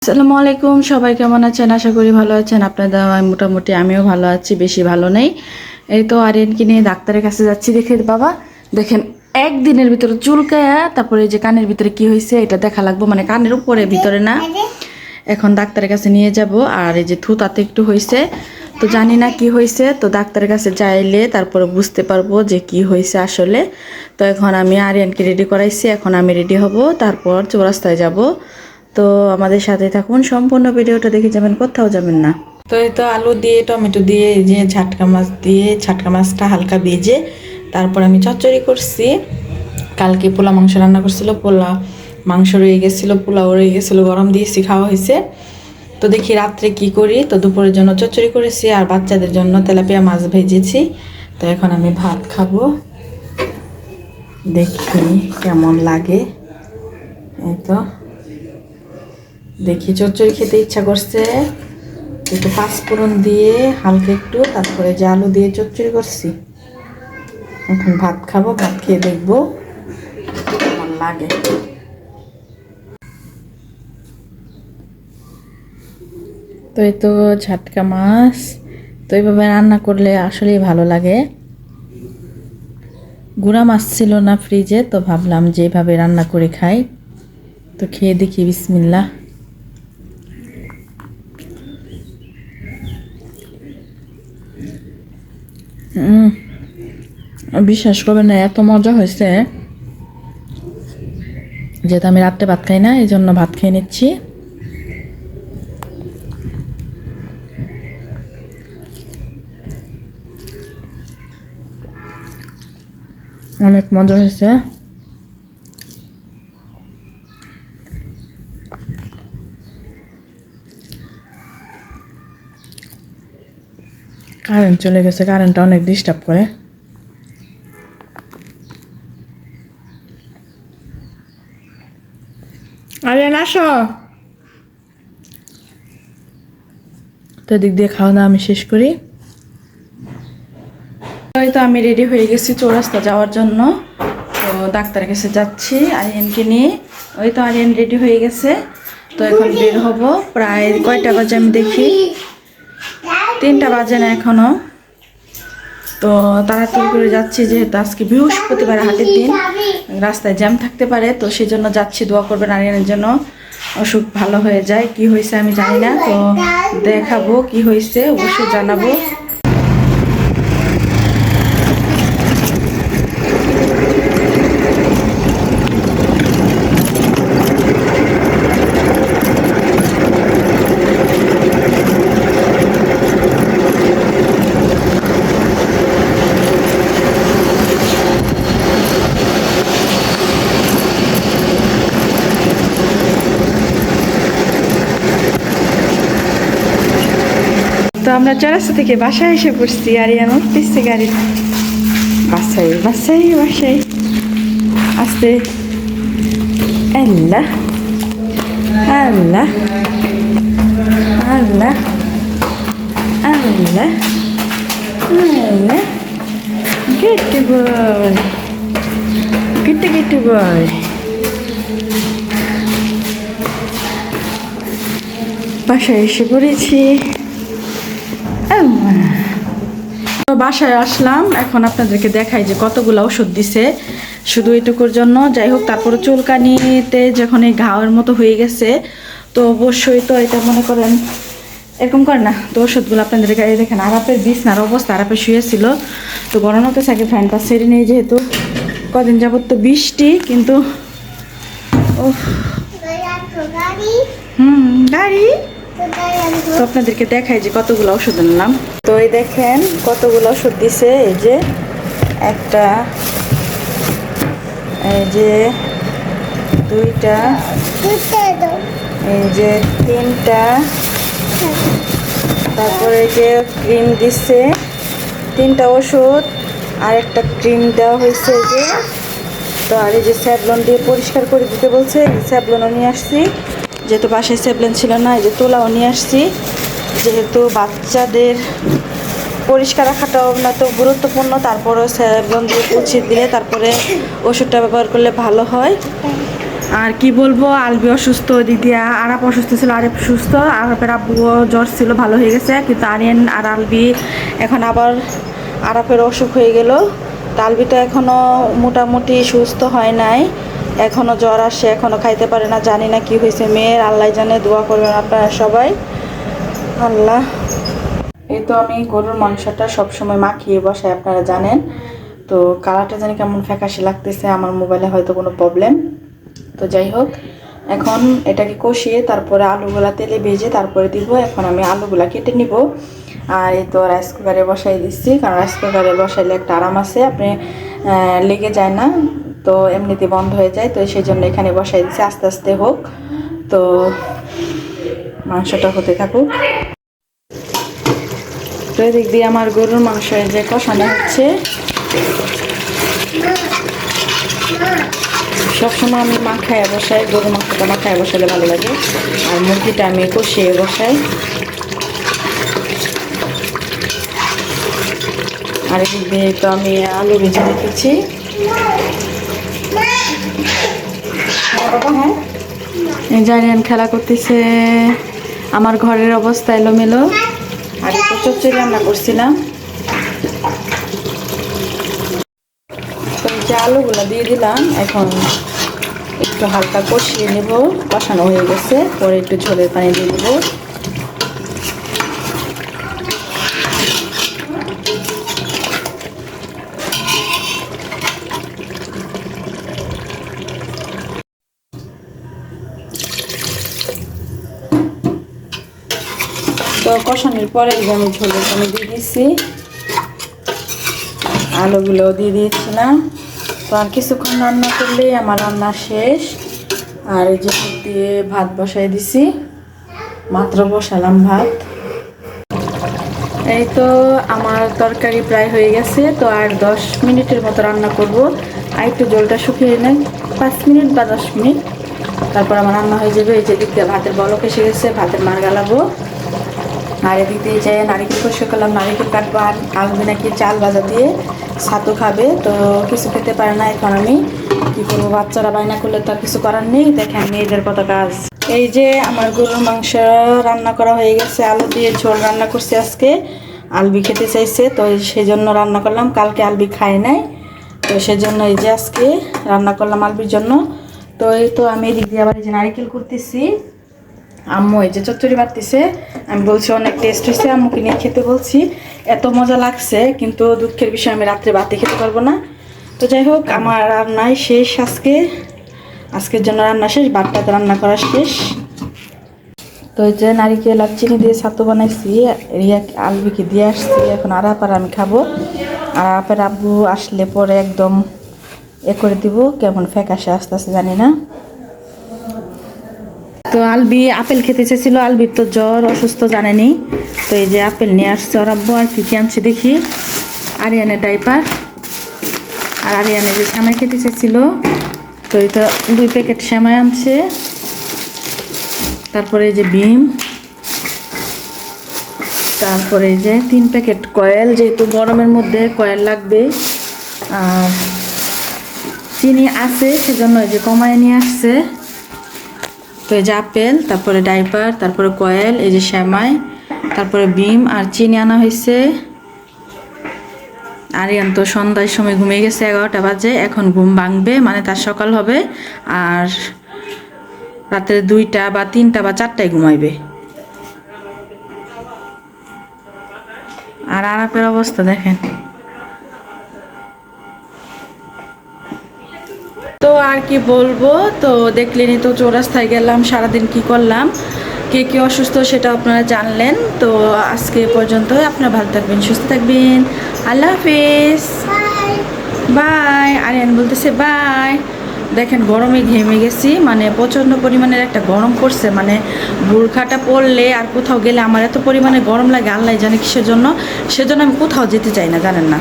আসসালামু আলাইকুম, সবাই কেমন আছেন? আশা করি ভালো আছেন। আপনাদের মোটামুটি আমিও ভালো আছি, বেশি ভালো নেই। এই তো আরিয়ানকে নিয়ে ডাক্তারের কাছে যাচ্ছি। দেখে বাবা, দেখেন একদিনের ভিতরে চুলকায়া, তারপরে যে কানের ভিতরে কি হয়েছে এটা দেখা লাগবো, মানে কানের উপরে, ভিতরে না। এখন ডাক্তারের কাছে নিয়ে যাব। আর এই যে থুতাতে একটু হয়েছে, তো জানি না কি হয়েছে, তো ডাক্তারের কাছে যাইলে তারপরে বুঝতে পারবো যে কি হয়েছে আসলে। তো এখন আমি আরিয়ানকে রেডি করাইছি, এখন আমি রেডি হব, তারপর চৌরাস্তায় যাব। তো আমাদের সাথে থাকুন, সম্পূর্ণ ভিডিওটা দেখে যাবেন, কোথাও যাবেন না। তো এই তো আলু দিয়ে টমেটো দিয়ে এই যে ঝাটকা মাছ দিয়ে, ঝাটকা মাছটা হালকা ভেজে তারপর আমি চচ্চড়ি করছি। কালকে পোলা মাংস রান্না করছিল, পোলা মাংস রয়ে গেছিলো, পোলাও রয়ে গেছিলো, গরম দিয়েছি, খাওয়া হয়েছে। তো দেখি রাত্রে কি করি। তো দুপুরের জন্য চচ্চড়ি করেছি আর বাচ্চাদের জন্য তেলাপিয়া মাছ ভেজেছি। তো এখন আমি ভাত খাবো, দেখি কেমন লাগে। এই তো দেখি চচ্চড়ি খেতে ইচ্ছা করছে, একটু পাঁচফোড়ন দিয়ে হালকা একটু, তারপরে যে আলু দিয়ে চচ্চড়ি করছি। এখন ভাত খাবো, ভাত খেয়ে দেখবো কেমন লাগে। তো এই তো ঝাটকা মাছ, তো এইভাবে রান্না করলে আসলেই ভালো লাগে। গুঁড়া মাছ ছিল না ফ্রিজে, তো ভাবলাম যে এভাবে রান্না করে খাই। তো খেয়ে দেখি, বিসমিল্লাহ। বিশ্বাস করবেন না, এত মজা হয়েছে। যেহেতু আমি রাত্রে ভাত খাই না, এই জন্য ভাত খেয়ে নিচ্ছি। অনেক মজা হয়েছে। কারেন্ট চলে গেছে, কারেন্টটা অনেক ডিস্টার্ব করে। আরিয়ান আসো। তো এদিক দিয়ে খাওয়া দাওয়া আমি শেষ করি। ওই তো আমি রেডি হয়ে গেছি চৌরাস্তা যাওয়ার জন্য। তো ডাক্তারের কাছে যাচ্ছি আরিয়ানকে নিয়ে। ওই তো আরিয়ান রেডি হয়ে গেছে। তো এখন বের হব। প্রায় কয়টা বাজে আমি দেখি, 3টা বাজে না এখনো। তো তাড়াতাড়ি করে যাচ্ছি, যেহেতু আজকে বৃহস্পতিবার, হাটের দিন, রাস্তায় জ্যাম থাকতে পারে। তো সেই জন্য যাচ্ছি। দোয়া করবেন আরিয়ানের জন্য অসুখ ভালো হয়ে যায়। কি হয়েছে আমি জানি না, তো দেখাবো কি হয়েছে, অবশ্যই জানাবো। তো আমরা চৌরাস্তা থেকে বাসায় এসে পড়ছি। আরিয়ান উঠতেছে গাড়ি, বাসায় বাসায় বাসায় আসতে। আল্লাহ আল্লাহ আল্লাহ আল্লাহ আল্লাহ, গেট বয়, গেটে গেটে বয়। বাসায় এসে পড়েছি। বাসায় আসলাম, এখন আপনাদেরকে দেখাই যে কতগুলো ওষুধ দিছে শুধু এটুকুর জন্য। যাই হোক, তারপরে চুলকানিতে যখন এই ঘাওয়ের মতো হয়ে গেছে, তো অবশ্যই তো এটা মনে করেন এরকম করে না। তো ওষুধগুলো আপনাদেরকে দেখেন, আরাপের বিছনার অবস্থা, আরাপে শুয়েছিল। তো গরম হতে থাকে, ফ্যানটা সেরে নেই, যেহেতু কদিন যাবত তো বৃষ্টি, কিন্তু গাড়ি। তো আপনাদেরকে দেখাই যে কতগুলো ওষুধ আনলাম। তো এই দেখেন কতগুলো ওষুধ দিছে। এই যে একটা, এই যে 2টা, এই যে 3টা, তারপরে এই যে ক্রিম দিচ্ছে 3টা ওষুধ, আর একটা ক্রিম দেওয়া হয়েছে এই যে। তো আর এই যে স্যাভলন দিয়ে পরিষ্কার করে দিতে বলছে, স্যাভলনও নিয়ে আসছি, যেহেতু বাসায় স্যাভলন ছিল না। এই যে তোলাও নিয়ে আসছি, যেহেতু বাচ্চাদের পরিষ্কার রাখাটাও না তো গুরুত্বপূর্ণ। তারপরেও স্যাভলন দিয়ে মুছে দিলে তারপরে ওষুধটা ব্যবহার করলে ভালো হয়। আর কি বলবো, আলবি অসুস্থ, দিক দিয়ে আরাপ অসুস্থ ছিল, আরেপ সুস্থ, আরাপের আব্বুও জ্বর ছিল, ভালো হয়ে গেছে। কিন্তু আরিয়ান আর আলবি এখন আবার আরাপের অসুখ হয়ে গেল। আলবি তো এখনও মোটামুটি সুস্থ হয় নাই, এখনও জ্বর আসে, এখনও খাইতে পারে না, জানি না কি হয়েছে মেয়ের, আল্লাহ জানে। দোয়া করবেন আপনারা সবাই, আল্লাহ। এই তো আমি গরুর মাংসটা সবসময় মাখিয়ে বসাই, আপনারা জানেন। তো কালারটা জানি কেমন ফ্যাকাশে লাগতেছে, আমার মোবাইলে হয়তো কোনো প্রবলেম। তো যাই হোক, এখন এটাকে কষিয়ে তারপরে আলুগুলা তেলে ভেজে তারপরে দিব। এখন আমি আলুগুলা কেটে নিব। আর এই তো রাইস কুকারে বসাই দিচ্ছি, কারণ রাইস কুকারে বসাইলে একটা আরাম আছে, আপনি লেগে যায় না, তো এমনিতে বন্ধ হয়ে যায়। তো সেই জন্য এখানে বসাই দিচ্ছি, আস্তে আস্তে হোক। তো মাংসটা হতে থাকুক। তো এদিক দিয়ে আমার গরুর মাংস যে কষানো হচ্ছে, সবসময় আমি মাখায় বসাই, গরুর মাংসটা মাখায় বসালে ভালো লাগে। আর মুরগিটা আমি কষিয়ে বসাই। আর এদিক দিয়ে তো আমি আলু ভেজে রেখেছি। হ্যাঁ, জারিয়ান খেলা করতেছে, আমার ঘরের অবস্থা এলোমেলো। আর একটু চচ্চড়ি রান্না করছিলাম। তো এই যে আলুগুলো দিয়ে দিলাম, এখন একটু হালকা কষিয়ে নেব। কষানো হয়ে গেছে, পরে একটু ঝোলের পানি দিয়ে দেবো। তো কষানোর পরে আমি ঝোলের পানি দিয়ে দিচ্ছি, আলুগুলো দিয়ে দিয়েছিলাম। তো আর কিছুক্ষণ রান্না করলে আমার রান্না শেষ। আর এই যে দিয়ে ভাত বসাই দিছি, মাত্র বসালাম ভাত। এই তো আমার তরকারি প্রায় হয়ে গেছে। তো আর 10 মিনিটের মতো রান্না করব। আর একটু জলটা শুকিয়ে নেই, 5 মিনিট বা 10 মিনিট, তারপর আমার রান্না হয়ে যাবে। এই যে দিক দিয়ে ভাতের বলক এসে গেছে, ভাতের মার গালাবো। আর এদিক দিয়ে যে নারিকেল কষে করলাম, নারিকেল কাটবো। আর আলবি নাকি চাল ভাজা দিয়ে ছাতু খাবে, তো কিছু খেতে পারে না। এখন আমি কি করবো, বাচ্চারা বায়না করলে তো আর কিছু করার নেই। দেখেন মেয়েদের কত কাজ। এই যে আমার গরুর মাংস রান্না করা হয়ে গেছে, আলু দিয়ে ঝোল রান্না করছি আজকে। আলবি খেতে চাইছে, তো সেই জন্য রান্না করলাম। কালকে আলবি খায় নাই, তো সেজন্য এই যে আজকে রান্না করলাম আলবির জন্য। তো এই তো আমি এদিক দিয়ে আবার এই যে নারিকেল করতেছি। আম্মু এই যে চচ্চড়ি বাড়তেছে, আমি বলছি অনেক টেস্ট হয়েছে, আম্মুকে নিয়ে খেতে বলছি। এত মজা লাগছে, কিন্তু দুঃখের বিষয় আমি রাত্রে ভাতে খেতে পারবো না। তো যাই হোক, আমার রান্নাই শেষ আজকের জন্য রান্না শেষ, ভাতটাতে রান্না করা শেষ। তো এই যে নারিকেল আর চিনি দিয়ে ছাতু বানাইছি, রিয়া আলবিকে দিয়ে আসছি। এখন আরাপ আর আমি খাবো। আর আরাপের আব্বু আসলে পরে একদম করে দিব, কেমন ফ্যাকাশে আস্তে আস্তে জানি না। তো আলবি আপেল খেতে চেয়েছিল, আলবির তো জ্বর, অসুস্থ জানেনি। তো এই যে আপেল নিয়ে আসছে ওর আব্বু। আর কী আনছে দেখি, আরিয়ানের ডাইপার, আর আরিয়ানের যে সেমাই খেতে চেয়েছিল, তো এই তো 2 প্যাকেট সেমাই আনছে। তারপরে এই যে বিম, তারপরে এই যে 3 প্যাকেট কয়েল, যেহেতু গরমের মধ্যে কয়েল লাগবে। আর চিনি আছে, সেজন্য এই যে কমায় নিয়ে আসছে। তো এই যে আপেল, তারপরে ডাইপার, তারপরে কয়েল, এই যে সেমাই, তারপরে বিম আর চিনি আনা হয়েছে। আরিয়ান তো সন্ধ্যার সময় ঘুমিয়ে গেছে, 11টা বাজে। এখন ঘুম ভাঙবে, মানে তার সকাল হবে। আর রাত্রে 2টা বা 3টা বা 4টায় ঘুমাইবে। আর আরাপের অবস্থা দেখেন। তো আর কি বলবো, তো দেখলেনি তো চৌরাস্তায় গেলাম, সারাদিন কি করলাম, কে কে অসুস্থ সেটা আপনারা জানলেন। তো আজকে পর্যন্ত, আপনারা ভালো থাকবেন, সুস্থ থাকবেন, আল্লাহ হাফিজ, বাই। আরিয়ান বলতেছে বাই। দেখেন গরমে ঘেমে গেছি, মানে প্রচণ্ড পরিমাণের একটা গরম পড়ছে, মানে বোরখাটা পরলে আর কোথাও গেলে আমার এত পরিমাণে গরম লাগে, আল্লাহ জানে কিসের জন্য। সেজন্য আমি কোথাও যেতে চাই না, জানেন না।